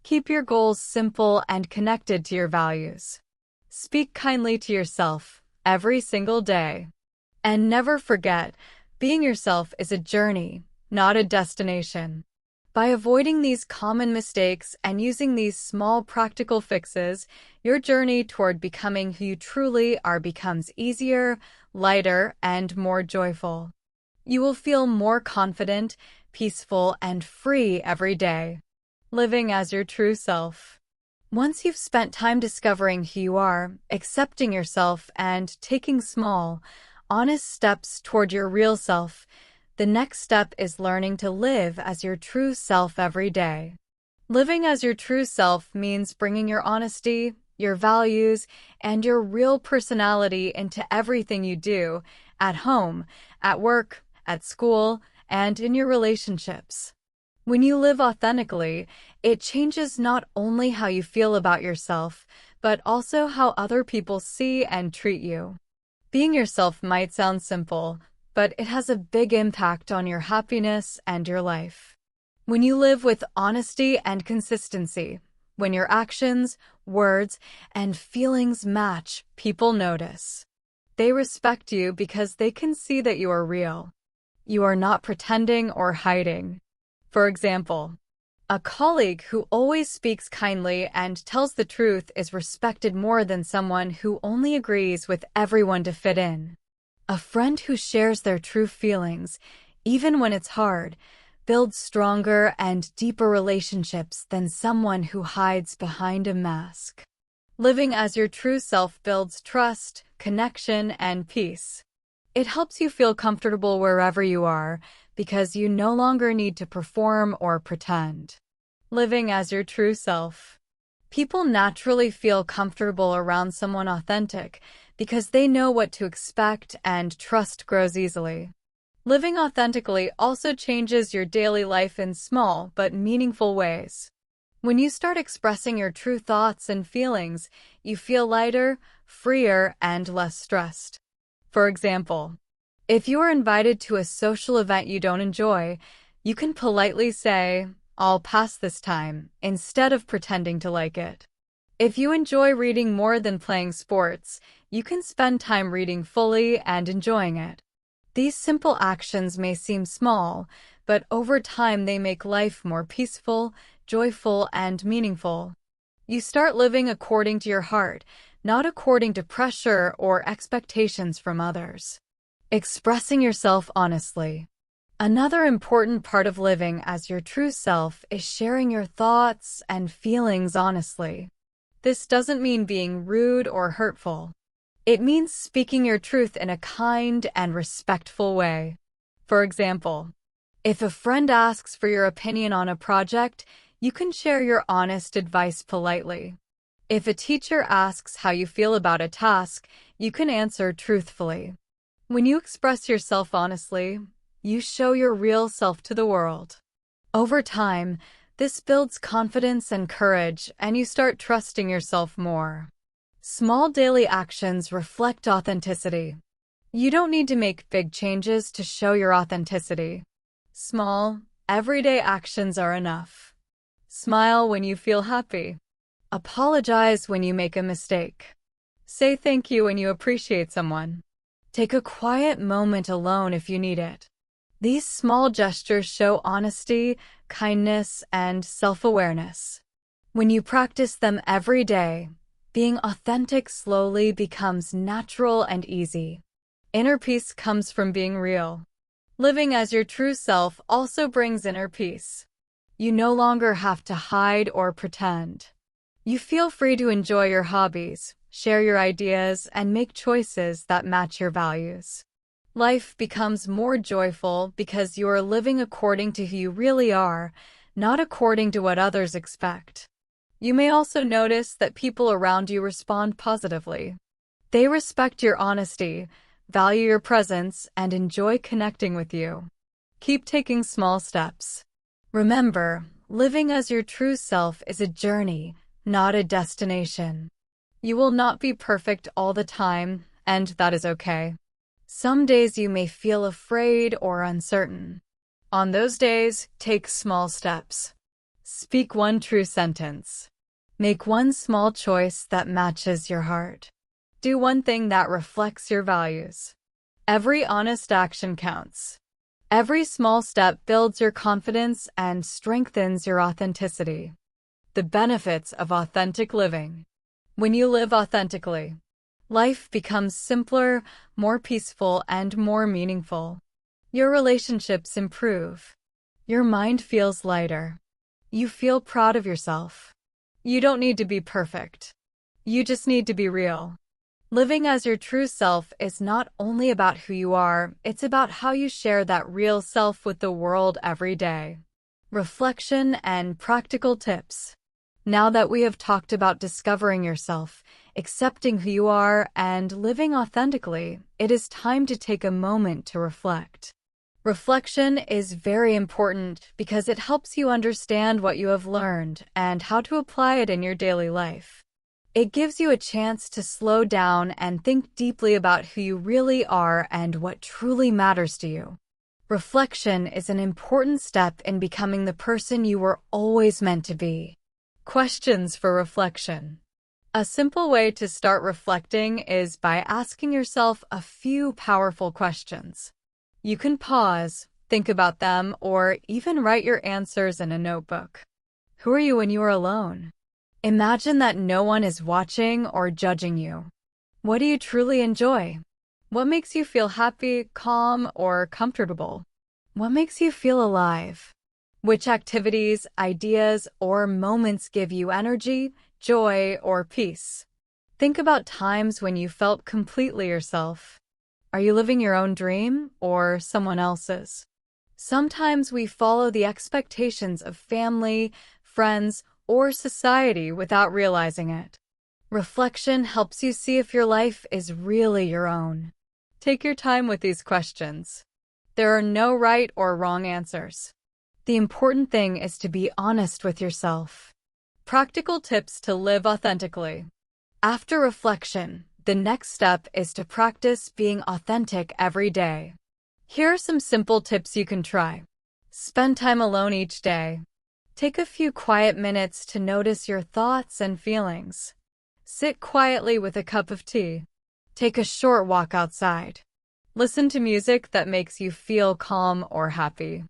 [SPEAKER 1] Keep your goals simple and connected to your values. Speak kindly to yourself every single day. And never forget, being yourself is a journey, not a destination. By avoiding these common mistakes and using these small practical fixes, your journey toward becoming who you truly are becomes easier, lighter, and more joyful. You will feel more confident, peaceful, and free every day, living as your true self. Once you've spent time discovering who you are, accepting yourself, and taking small, honest steps toward your real self, the next step is learning to live as your true self every day. Living as your true self means bringing your honesty, your values, and your real personality into everything you do, at home, at work, at school, and in your relationships. When you live authentically, it changes not only how you feel about yourself, but also how other people see and treat you. Being yourself might sound simple, but it has a big impact on your happiness and your life. When you live with honesty and consistency, when your actions, words, and feelings match, people notice. They respect you because they can see that you are real. You are not pretending or hiding. For example, a colleague who always speaks kindly and tells the truth is respected more than someone who only agrees with everyone to fit in. A friend who shares their true feelings, even when it's hard, builds stronger and deeper relationships than someone who hides behind a mask. Living as your true self builds trust, connection, and peace. It helps you feel comfortable wherever you are because you no longer need to perform or pretend. Living as your true self. People naturally feel comfortable around someone authentic because they know what to expect and trust grows easily. Living authentically also changes your daily life in small but meaningful ways. When you start expressing your true thoughts and feelings, you feel lighter, freer, and less stressed. For example, if you are invited to a social event you don't enjoy, you can politely say, "I'll pass this time," instead of pretending to like it. If you enjoy reading more than playing sports, you can spend time reading fully and enjoying it. These simple actions may seem small, but over time they make life more peaceful, joyful, and meaningful. You start living according to your heart, not according to pressure or expectations from others. Expressing yourself honestly. Another important part of living as your true self is sharing your thoughts and feelings honestly. This doesn't mean being rude or hurtful. It means speaking your truth in a kind and respectful way. For example, if a friend asks for your opinion on a project, you can share your honest advice politely. If a teacher asks how you feel about a task, you can answer truthfully. When you express yourself honestly, you show your real self to the world. Over time, this builds confidence and courage, and you start trusting yourself more. Small daily actions reflect authenticity. You don't need to make big changes to show your authenticity. Small, everyday actions are enough. Smile when you feel happy. Apologize when you make a mistake. Say thank you when you appreciate someone. Take a quiet moment alone if you need it. These small gestures show honesty, kindness, and self-awareness. When you practice them every day, being authentic slowly becomes natural and easy. Inner peace comes from being real. Living as your true self also brings inner peace. You no longer have to hide or pretend. You feel free to enjoy your hobbies, share your ideas, and make choices that match your values. Life becomes more joyful because you are living according to who you really are, not according to what others expect. You may also notice that people around you respond positively. They respect your honesty, value your presence, and enjoy connecting with you. Keep taking small steps. Remember, living as your true self is a journey, not a destination. You will not be perfect all the time, and that is okay. Some days you may feel afraid or uncertain. On those days, take small steps. Speak one true sentence. Make one small choice that matches your heart. Do one thing that reflects your values. Every honest action counts. Every small step builds your confidence and strengthens your authenticity. The benefits of authentic living. When you live authentically, life becomes simpler, more peaceful, and more meaningful. Your relationships improve. Your mind feels lighter. You feel proud of yourself. You don't need to be perfect. You just need to be real. Living as your true self is not only about who you are, it's about how you share that real self with the world every day. Reflection and practical tips. Now that we have talked about discovering yourself, accepting who you are, and living authentically, it is time to take a moment to reflect. Reflection is very important because it helps you understand what you have learned and how to apply it in your daily life. It gives you a chance to slow down and think deeply about who you really are and what truly matters to you. Reflection is an important step in becoming the person you were always meant to be. Questions for reflection. A simple way to start reflecting is by asking yourself a few powerful questions. You can pause, think about them, or even write your answers in a notebook. Who are you when you are alone? Imagine that no one is watching or judging you. What do you truly enjoy? What makes you feel happy, calm, or comfortable? What makes you feel alive? Which activities, ideas, or moments give you energy, joy, or peace? Think about times when you felt completely yourself. Are you living your own dream or someone else's? Sometimes we follow the expectations of family, friends, or society without realizing it. Reflection helps you see if your life is really your own. Take your time with these questions. There are no right or wrong answers. The important thing is to be honest with yourself. Practical tips to live authentically. After reflection, the next step is to practice being authentic every day. Here are some simple tips you can try. Spend time alone each day. Take a few quiet minutes to notice your thoughts and feelings. Sit quietly with a cup of tea. Take a short walk outside. Listen to music that makes you feel calm or happy.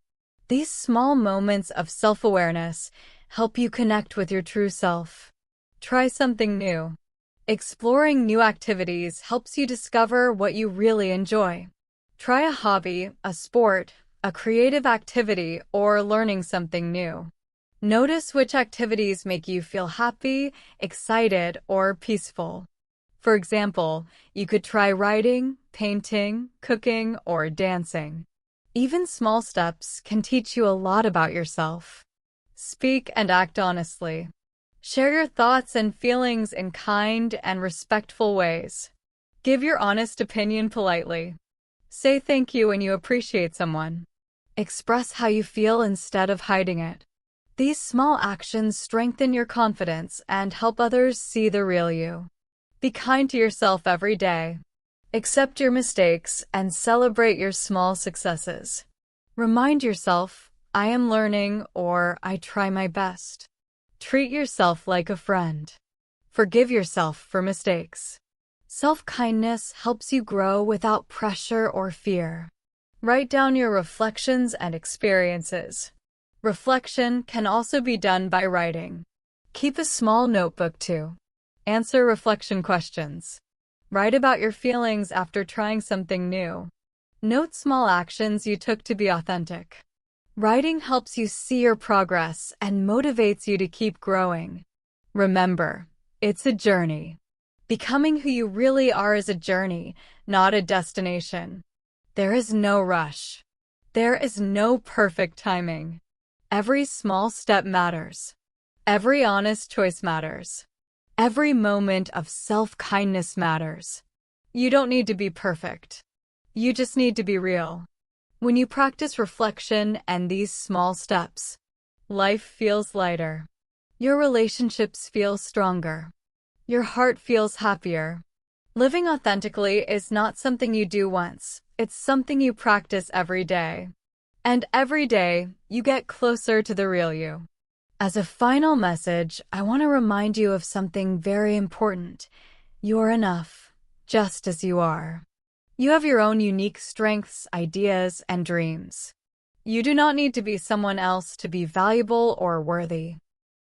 [SPEAKER 1] These small moments of self-awareness help you connect with your true self. Try something new. Exploring new activities helps you discover what you really enjoy. Try a hobby, a sport, a creative activity, or learning something new. Notice which activities make you feel happy, excited, or peaceful. For example, you could try writing, painting, cooking, or dancing. Even small steps can teach you a lot about yourself. Speak and act honestly. Share your thoughts and feelings in kind and respectful ways. Give your honest opinion politely. Say thank you when you appreciate someone. Express how you feel instead of hiding it. These small actions strengthen your confidence and help others see the real you. Be kind to yourself every day. Accept your mistakes and celebrate your small successes. Remind yourself, I am learning, or I try my best. Treat yourself like a friend. Forgive yourself for mistakes. Self-kindness helps you grow without pressure or fear. Write down your reflections and experiences. Reflection can also be done by writing. Keep a small notebook too. Answer reflection questions. Write about your feelings after trying something new. Note small actions you took to be authentic. Writing helps you see your progress and motivates you to keep growing. Remember, it's a journey. Becoming who you really are is a journey, not a destination. There is no rush. There is no perfect timing. Every small step matters. Every honest choice matters. Every moment of self-kindness matters. You don't need to be perfect. You just need to be real. When you practice reflection and these small steps, life feels lighter. Your relationships feel stronger. Your heart feels happier. Living authentically is not something you do once. It's something you practice every day. And every day, you get closer to the real you. As a final message, I want to remind you of something very important. You're enough, just as you are. You have your own unique strengths, ideas, and dreams. You do not need to be someone else to be valuable or worthy.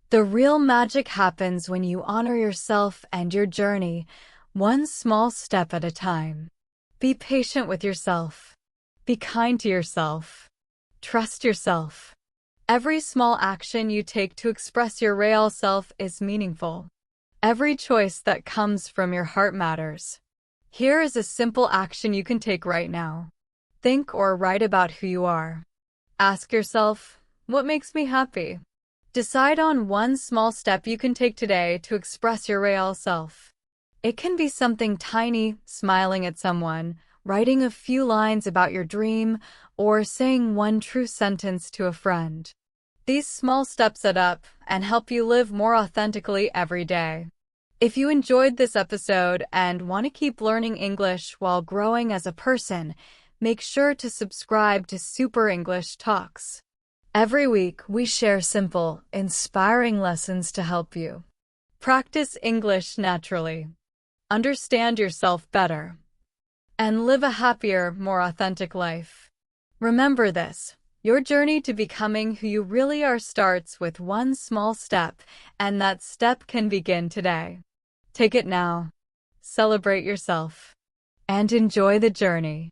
[SPEAKER 1] The real magic happens when you honor yourself and your journey, one small step at a time. Be patient with yourself. Be kind to yourself. Trust yourself. Every small action you take to express your real self is meaningful. Every choice that comes from your heart matters. Here is a simple action you can take right now. Think or write about who you are. Ask yourself, what makes me happy? Decide on one small step you can take today to express your real self. It can be something tiny, smiling at someone, writing a few lines about your dream, or saying one true sentence to a friend. These small steps add up and help you live more authentically every day. If you enjoyed this episode and want to keep learning English while growing as a person, make sure to subscribe to Super English Talks. Every week, we share simple, inspiring lessons to help you practice English naturally, understand yourself better, and live a happier, more authentic life. Remember this. Your journey to becoming who you really are starts with one small step, and that step can begin today. Take it now, celebrate yourself, and enjoy the journey.